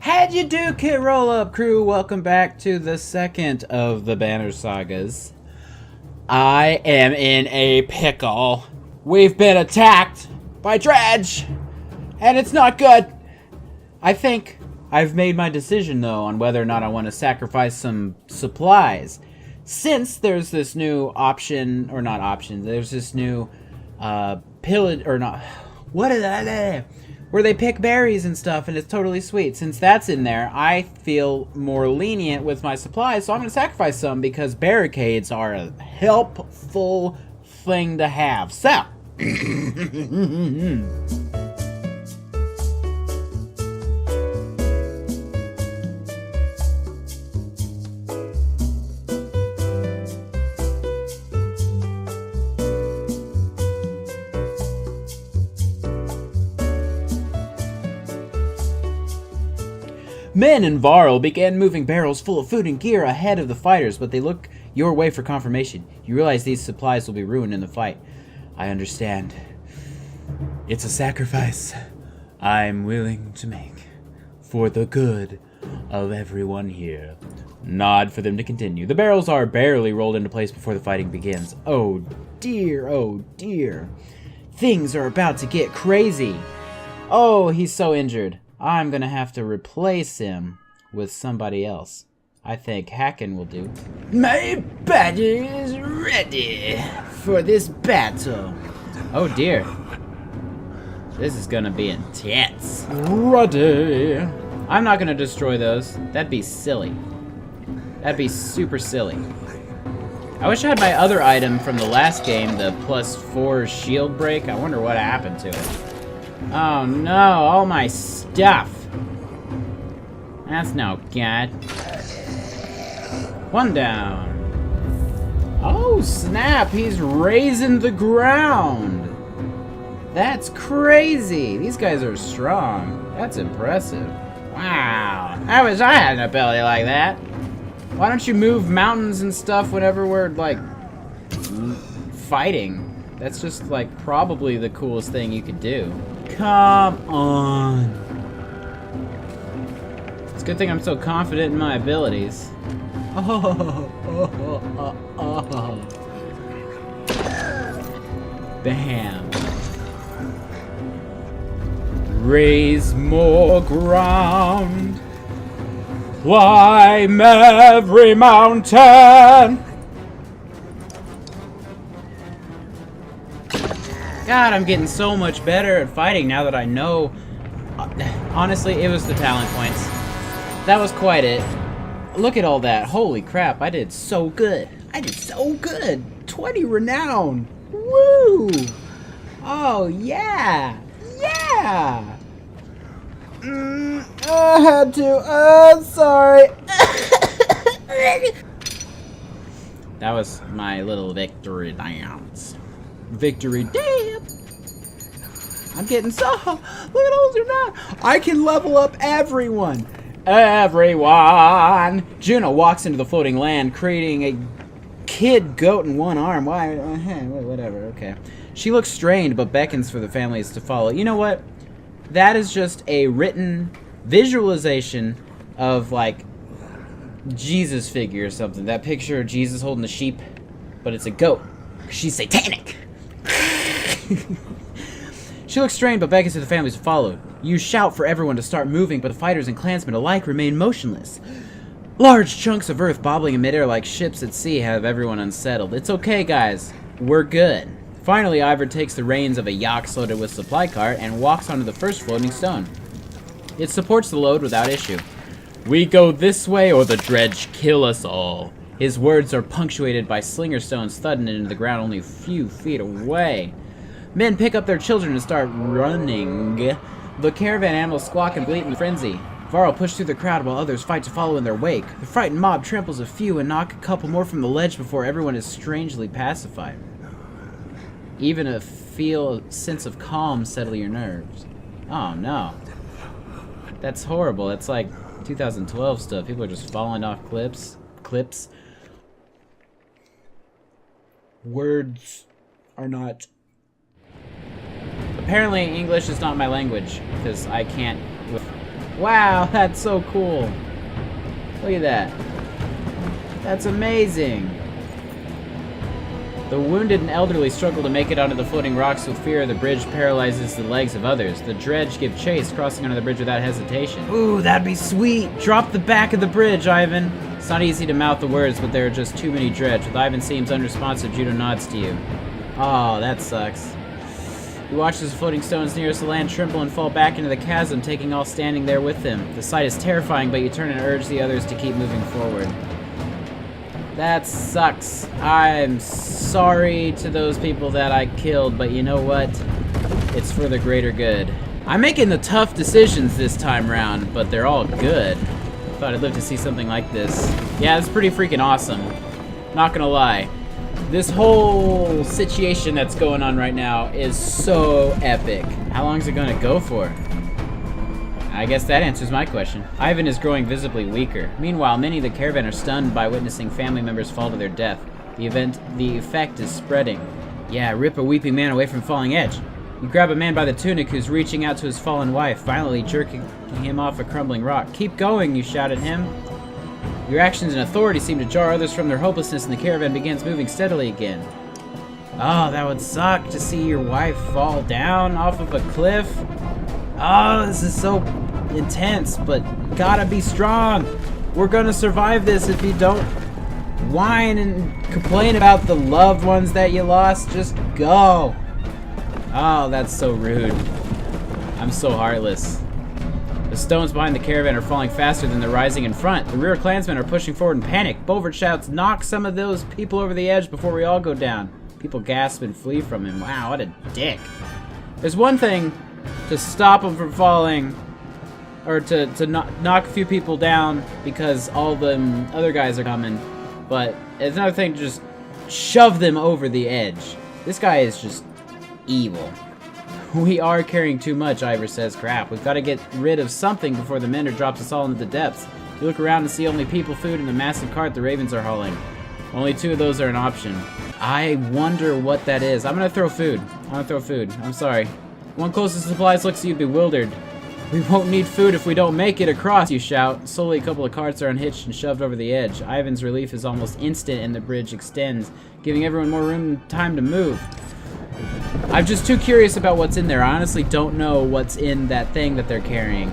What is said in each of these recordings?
How'd you do, KitRollUp crew? Welcome back to the second of the Banner Sagas. I am in a pickle. We've been attacked by Dredge, and it's not good. I think I've made my decision, though, on whether or not I want to sacrifice some supplies. Since there's this new option, or not option, there's this new, pillage, or not, what is that? Where they pick berries and stuff, and it's totally sweet. Since that's in there, I feel more lenient with my supplies, so I'm going to sacrifice some because barricades are a helpful thing to have. So, Men and Varl began moving barrels full of food and gear ahead of the fighters, but they look your way for confirmation. You realize these supplies will be ruined in the fight. I understand. It's a sacrifice I'm willing to make for the good of everyone here. Nod for them to continue. The barrels are barely rolled into place before the fighting begins. Oh dear, oh dear. Things are about to get crazy. Oh, he's so injured. I'm gonna have to replace him with somebody else. I think Hacken will do. My body is ready for this battle. Oh dear. This is gonna be intense. Ready. I'm not gonna destroy those. That'd be silly. That'd be super silly. I wish I had my other item from the last game, the +4 shield break. I wonder what happened to it. Oh no, all my stuff. That's no good. One down. Oh snap, he's raising the ground. That's crazy. These guys are strong. That's impressive. Wow. I wish I had an ability like that. Why don't you move mountains and stuff whenever we're, like, fighting? That's just, like, probably the coolest thing you could do. Come on. It's a good thing I'm so confident in my abilities. Bam. Raise more ground. Climb every mountain. God, I'm getting so much better at fighting now that I know. Honestly, it was the talent points. That was quite it. Look at all that. Holy crap, I did so good. I did so good. 20 renown. Woo! Oh, yeah. Yeah! I had to. Sorry. That was my little victory dance. Victory dance. I'm getting so. Look at all you're not. I can level up everyone. Everyone. Juno walks into the floating land, creating a kid goat in one arm. Why? Whatever. Okay. She looks strained, but beckons for the families to follow. You know what? That is just a written visualization of, like, Jesus figure or something. That picture of Jesus holding a sheep, but it's a goat. She's satanic. She looks strained, but beckons to the families to follow. You shout for everyone to start moving, but the fighters and clansmen alike remain motionless. Large chunks of earth bobbling in midair like ships at sea have everyone unsettled. It's okay, guys. We're good. Finally, Ivor takes the reins of a yacht loaded with supply cart and walks onto the first floating stone. It supports the load without issue. We go this way or the dredge kill us all. His words are punctuated by slinger stones thudding into the ground only a few feet away. Men pick up their children and start running. The caravan animals squawk and bleat in frenzy. Varl pushed through the crowd while others fight to follow in their wake. The frightened mob tramples a few and knock a couple more from the ledge before everyone is strangely pacified. Even a sense of calm settle your nerves. Oh no. That's horrible. That's like 2012 stuff. People are just falling off cliffs. Words are not... Apparently English is not my language, because I can't... Wow, that's so cool. Look at that. That's amazing. The wounded and elderly struggle to make it onto the floating rocks with fear the bridge paralyzes the legs of others. The dredge give chase, crossing onto the bridge without hesitation. Ooh, that'd be sweet. Drop the back of the bridge, Ivan. It's not easy to mouth the words, but there are just too many dredge. With Ivan seems unresponsive, Juno nods to you. Oh, that sucks. You watch as the floating stones nearest the land tremble and fall back into the chasm, taking all standing there with them. The sight is terrifying, but you turn and urge the others to keep moving forward. That sucks. I'm sorry to those people that I killed, but you know what? It's for the greater good. I'm making the tough decisions this time around, but they're all good. Thought I'd live to see something like this. Yeah, it's pretty freaking awesome. Not gonna lie. This whole situation that's going on right now is so epic. How long is it gonna go for? I guess that answers my question. Ivan is growing visibly weaker. Meanwhile, many of the caravan are stunned by witnessing family members fall to their death. The effect is spreading. Yeah, rip a weeping man away from falling edge. You grab a man by the tunic who's reaching out to his fallen wife, violently jerking him off a crumbling rock. Keep going, you shout at him. Your actions and authority seem to jar others from their hopelessness, and the caravan begins moving steadily again. Oh, that would suck to see your wife fall down off of a cliff. Oh, this is so intense, but gotta be strong. We're gonna survive this if you don't whine and complain about the loved ones that you lost. Just go. Oh, that's so rude. I'm so heartless. The stones behind the caravan are falling faster than they're rising in front. The rear clansmen are pushing forward in panic. Bolvert shouts, knock some of those people over the edge before we all go down. People gasp and flee from him. Wow, what a dick. There's one thing to stop them from falling, or to knock a few people down because all them other guys are coming, but it's another thing to just shove them over the edge. This guy is just evil. We are carrying too much, Ivor says. Crap, we've got to get rid of something before the Mender drops us all into the depths. You look around and see only people, food, and a massive cart the Ravens are hauling. Only 2 of those are an option. I wonder what that is. I'm gonna throw food. I'm sorry. One closest to supplies looks at you bewildered. We won't need food if we don't make it across, you shout. Slowly, a couple of carts are unhitched and shoved over the edge. Ivan's relief is almost instant and the bridge extends, giving everyone more room and time to move. I'm just too curious about what's in there. I honestly don't know what's in that thing that they're carrying.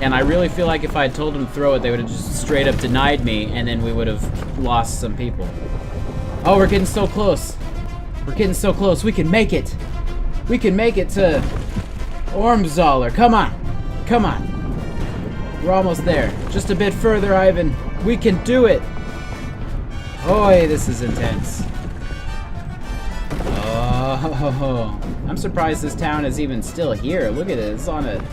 And I really feel like if I had told them to throw it, they would have just straight up denied me, and then we would have lost some people. Oh, we're getting so close. We're getting so close. We can make it. We can make it to Ormsdaler. Come on. Come on. We're almost there. Just a bit further, Ivan. We can do it. Oy, this is intense. Oh, I'm surprised this town is even still here. Look at it. It's on a...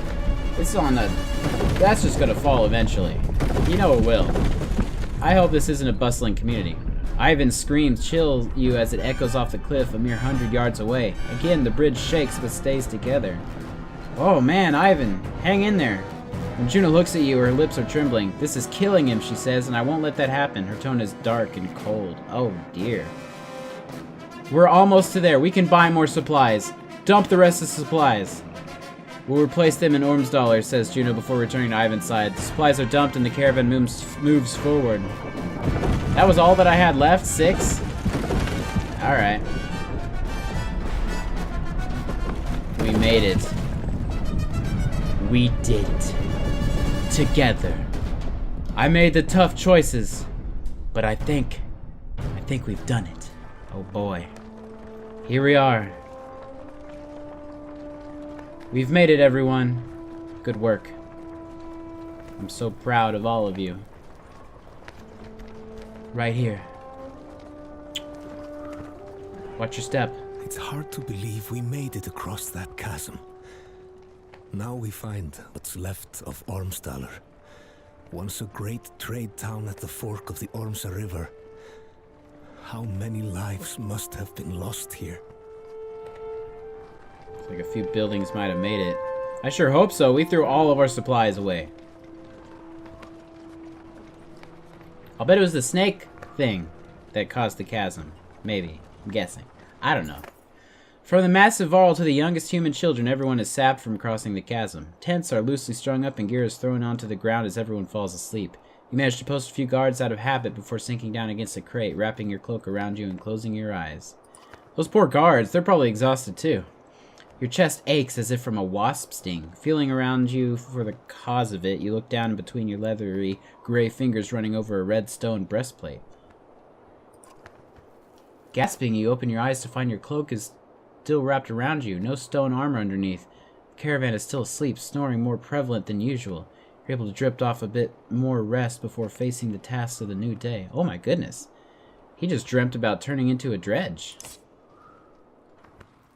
That's just gonna fall eventually. You know it will. I hope this isn't a bustling community. Ivan's screams chill you as it echoes off the cliff a mere 100 yards away. Again, the bridge shakes but stays together. Oh man, Ivan, hang in there. When Juno looks at you, her lips are trembling. This is killing him, she says, and I won't let that happen. Her tone is dark and cold. Oh dear. We're almost to there. We can buy more supplies. Dump the rest of the supplies. We'll replace them in Ormsdaler, says Juno before returning to Ivan's side. The supplies are dumped and the caravan moves forward. That was all that I had left? 6? Alright. We made it. We did it. Together. I made the tough choices, but I think we've done it. Oh boy. Here we are. We've made it, everyone. Good work. I'm so proud of all of you. Right here. Watch your step. It's hard to believe we made it across that chasm. Now we find what's left of Ormsdaler. Once a great trade town at the fork of the Ormsa River. How many lives must have been lost here? Looks like a few buildings might have made it. I sure hope so. We threw all of our supplies away. I'll bet it was the snake thing that caused the chasm. Maybe. I'm guessing. I don't know. From the massive Varl to the youngest human children, everyone is sapped from crossing the chasm. Tents are loosely strung up and gear is thrown onto the ground as everyone falls asleep. You manage to post a few guards out of habit before sinking down against a crate, wrapping your cloak around you and closing your eyes. Those poor guards, they're probably exhausted too. Your chest aches as if from a wasp sting. Feeling around you for the cause of it, you look down in between your leathery, gray fingers running over a red stone breastplate. Gasping, you open your eyes to find your cloak is still wrapped around you. No stone armor underneath. The caravan is still asleep, snoring more prevalent than usual. You're able to drift off a bit more rest before facing the tasks of the new day. Oh my goodness. He just dreamt about turning into a dredge.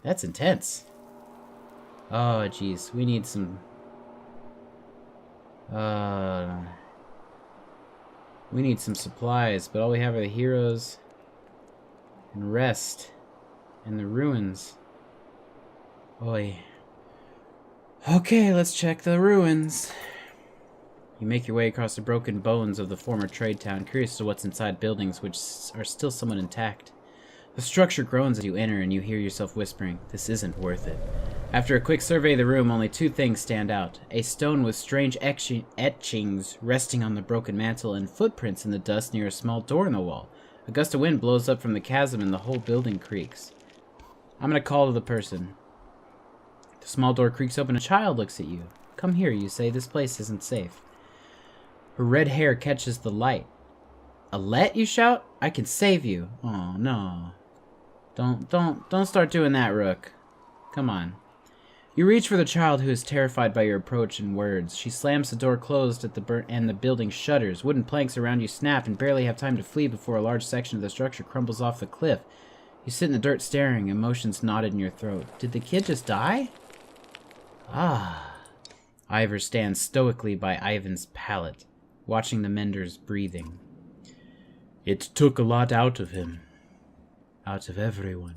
That's intense. Oh, jeez. We need some... we need some supplies, but all we have are the heroes and rest and the ruins. Boy. Okay, let's check the ruins. You make your way across the broken bones of the former trade town, curious to what's inside buildings which are still somewhat intact. The structure groans as you enter, and you hear yourself whispering, "This isn't worth it." After a quick survey of the room, only two things stand out. A stone with strange etchings resting on the broken mantle, and footprints in the dust near a small door in the wall. A gust of wind blows up from the chasm, and the whole building creaks. I'm gonna call to the person. The small door creaks open. A child looks at you. "Come here," you say. "This place isn't safe." Her red hair catches the light. "Alette," you shout. "I can save you." Oh, no. Don't start doing that, Rook. Come on. You reach for the child, who is terrified by your approach and words. She slams the door closed and the building shudders. Wooden planks around you snap and barely have time to flee before a large section of the structure crumbles off the cliff. You sit in the dirt staring, emotions knotted in your throat. Did the kid just die? Ah. Ivor stands stoically by Ivan's pallet, watching the mender's breathing. "It took a lot out of him. Out of everyone.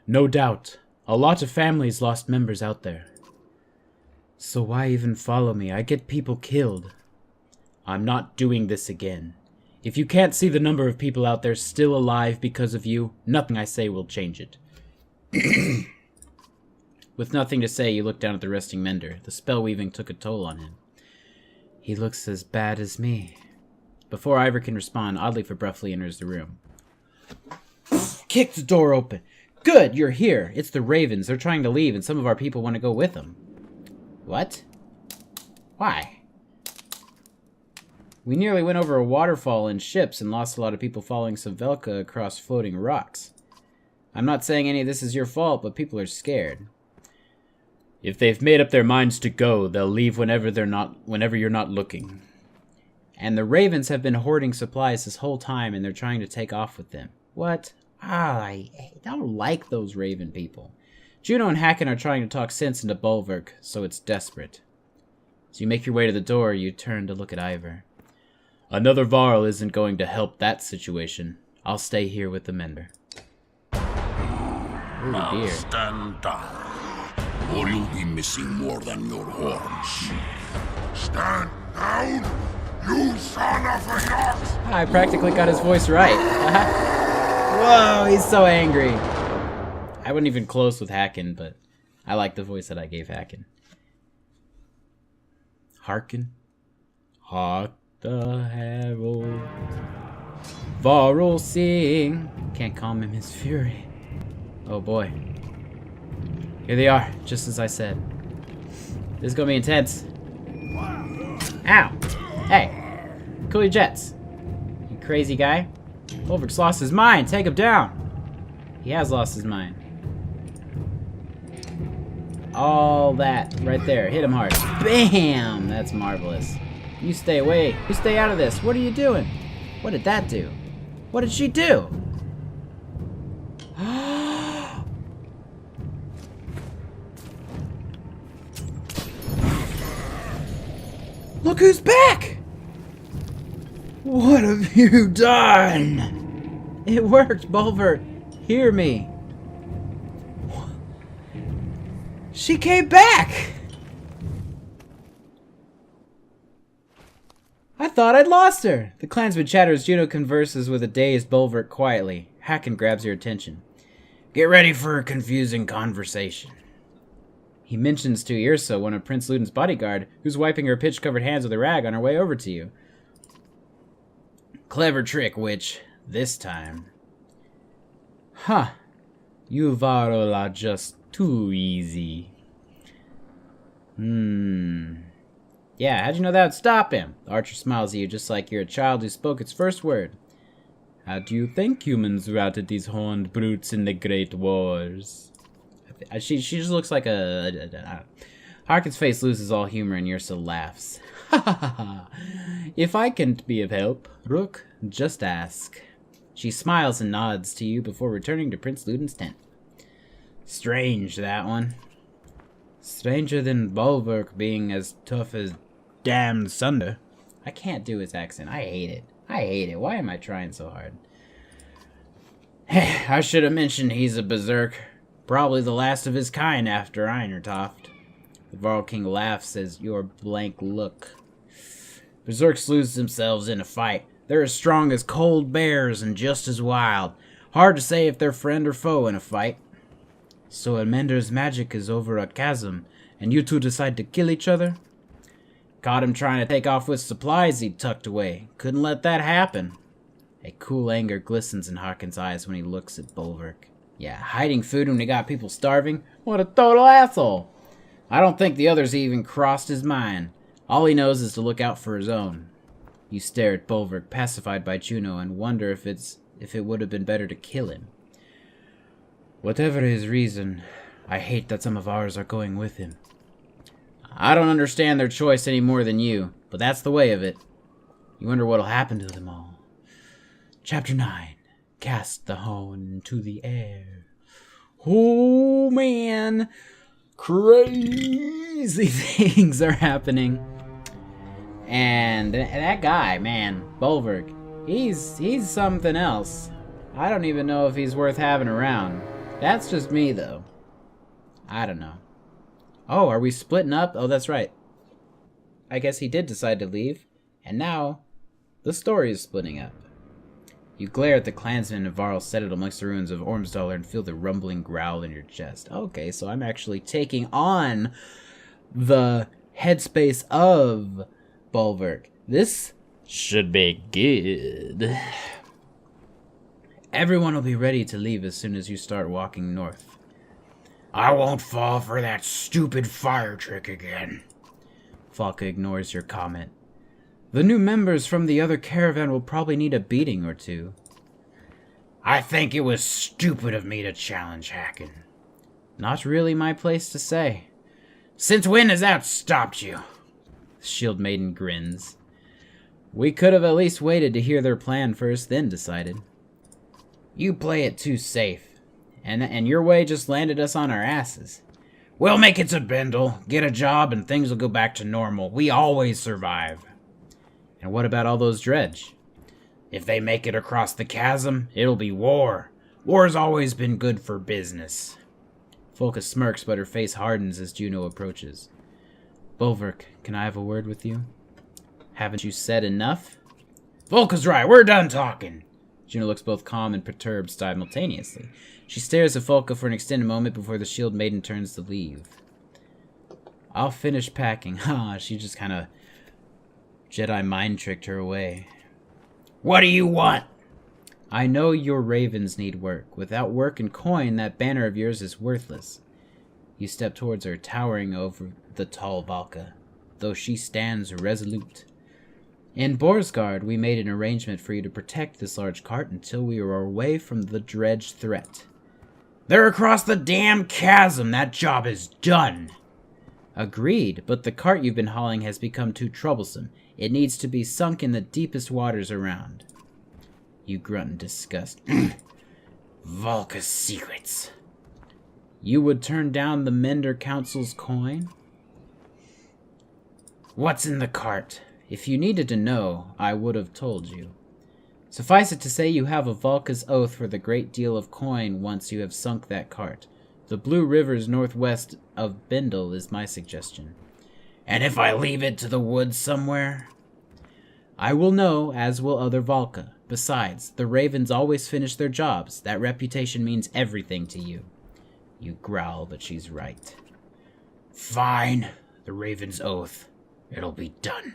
No doubt. A lot of families lost members out there. So why even follow me? I get people killed. I'm not doing this again. If you can't see the number of people out there still alive because of you, nothing I say will change it." With nothing to say, you look down at the resting mender. The spell weaving took a toll on him. "He looks as bad as me." Before Ivor can respond, oddly Febrefley enters the room. Kick the door open. "Good, you're here. It's the Ravens. They're trying to leave, and some of our people want to go with them." "What? Why?" "We nearly went over a waterfall in ships and lost a lot of people following Savelka across floating rocks. I'm not saying any of this is your fault, but people are scared." "If they've made up their minds to go, they'll leave whenever you're not looking. And the Ravens have been hoarding supplies this whole time, and they're trying to take off with them." "What? I don't like those Raven people. Juno and Hacken are trying to talk sense into Bulwark, so it's desperate." As you make your way to the door, you turn to look at Ivor. "Another Varl isn't going to help that situation. I'll stay here with the mender." Oh Now dear. stand down, or you'll be missing more than your horns. Stand down, you son of a yacht! I practically got his voice right. Whoa, he's so angry. I wasn't even close with Hacken, but I like the voice that I gave Hacken. Hearken. Hark the herald. Varl sing. Can't calm him his fury. Oh boy. Here they are, just as I said. This is gonna be intense. Ow! Hey! Cool your jets. You crazy guy. Bulwark's lost his mind. Take him down. He has lost his mind. All that right there. Hit him hard. Bam! That's marvelous. You stay away. You stay out of this. What are you doing? What did that do? What did she do? Look who's back! What have you done? It worked, Bulwark. Hear me. She came back! I thought I'd lost her. The clansman chatters. Juno converses with a dazed Bulwark quietly. Hacken grabs your attention. Get ready for a confusing conversation. He mentions to Yrsa, one of Prince Ludin's bodyguard, who's wiping her pitch-covered hands with a rag on her way over to you. Clever trick, witch. This time. Huh. You Varl are just too easy. Yeah, how'd you know that would stop him? The archer smiles at you just like you're a child who spoke its first word. How do you think humans routed these horned brutes in the Great Wars? She just looks like a Harkin's face loses all humor and Yrsa laughs. Ha ha ha. If I can't be of help, Rook, just ask. She smiles and nods to you before returning to Prince Ludin's tent. Strange, that one. Stranger than Bulwark being as tough as damned Sunder. I can't do his accent. I hate it. Why am I trying so hard? I should have mentioned he's a berserk. Probably the last of his kind after Einertoft. The Varl King laughs as your blank look. Berserks lose themselves in a fight. They're as strong as cold bears and just as wild. Hard to say if they're friend or foe in a fight. So Elmender's magic is over a chasm, and you two decide to kill each other? Caught him trying to take off with supplies he'd tucked away. Couldn't let that happen. A cool anger glistens in Harkin's eyes when he looks at Bulwark. Yeah, hiding food when he got people starving? What a total asshole! I don't think the others even crossed his mind. All he knows is to look out for his own. You stare at Bulwark, pacified by Juno, and wonder if it would have been better to kill him. Whatever his reason, I hate that some of ours are going with him. I don't understand their choice any more than you, but that's the way of it. You wonder what'll happen to them all. Chapter 9. Cast the hone into the air. Oh, man. Crazy things are happening. And that guy, man, Bulwark, he's something else. I don't even know if he's worth having around. That's just me, though. I don't know. Oh, are we splitting up? Oh, that's right. I guess he did decide to leave, and now the story is splitting up. You glare at the clansmen of Varl settled amongst the ruins of Ormsdalr and feel the rumbling growl in your chest. Okay, so I'm actually taking on the headspace of Bulwark. This should be good. Everyone will be ready to leave as soon as you start walking north. I won't fall for that stupid fire trick again. Falka ignores your comment. The new members from the other caravan will probably need a beating or two. I think it was stupid of me to challenge Hacken. Not really my place to say. Since when has that stopped you? Shield Maiden grins. We could have at least waited to hear their plan first, then decided. You play it too safe, and your way just landed us on our asses. We'll make it to Bendel, get a job, and things will go back to normal. We always survive. And what about all those dredge? If they make it across the chasm, it'll be war. War's always been good for business. Folka smirks, but her face hardens as Juno approaches. Bulwark, can I have a word with you? Haven't you said enough? Volka's right, we're done talking. Juno looks both calm and perturbed simultaneously. She stares at Folka for an extended moment before the Shield Maiden turns to leave. I'll finish packing. She just kind of Jedi mind tricked her away. What do you want? I know your ravens need work. Without work and coin, that banner of yours is worthless. You step towards her, towering over the tall Valka, though she stands resolute. In Borsgard, we made an arrangement for you to protect this large cart until we were away from the dredge threat. They're across the damn chasm. That job is done. Agreed, but the cart you've been hauling has become too troublesome. It needs to be sunk in the deepest waters around. You grunt in disgust. Volka's secrets. You would turn down the Mender Council's coin? What's in the cart? If you needed to know, I would have told you. Suffice it to say you have a Volka's oath for the great deal of coin once you have sunk that cart. The Blue Rivers northwest of Bindle is my suggestion. And if I leave it to the woods somewhere? I will know, as will other Valka. Besides, the Ravens always finish their jobs. That reputation means everything to you. You growl, but she's right. Fine. The Raven's oath. It'll be done.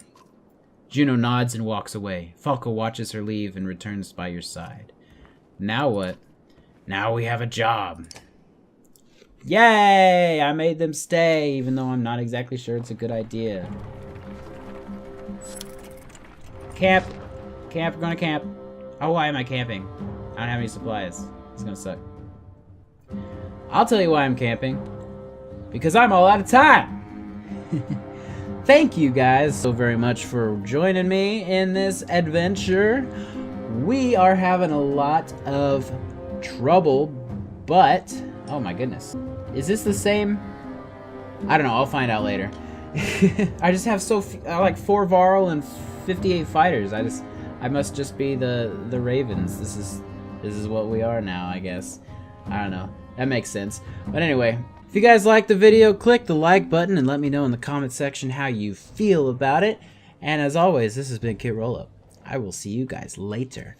Juno nods and walks away. Falco watches her leave and returns by your side. Now what? Now we have a job. Yay! I made them stay, even though I'm not exactly sure it's a good idea. Camp. Camp, we're gonna camp. Oh, why am I camping? I don't have any supplies. It's gonna suck. I'll tell you why I'm camping. Because I'm all out of time! Thank you guys so very much for joining me in this adventure. We are having a lot of trouble, but... oh my goodness. Is this the same? I don't know, I'll find out later. I just have like 4 Varl and 58 fighters. I must just be the Ravens. This is what we are now, I guess. I don't know. That makes sense. But anyway, if you guys liked the video, click the like button and let me know in the comment section how you feel about it. And as always, this has been KitRollUp. I will see you guys later.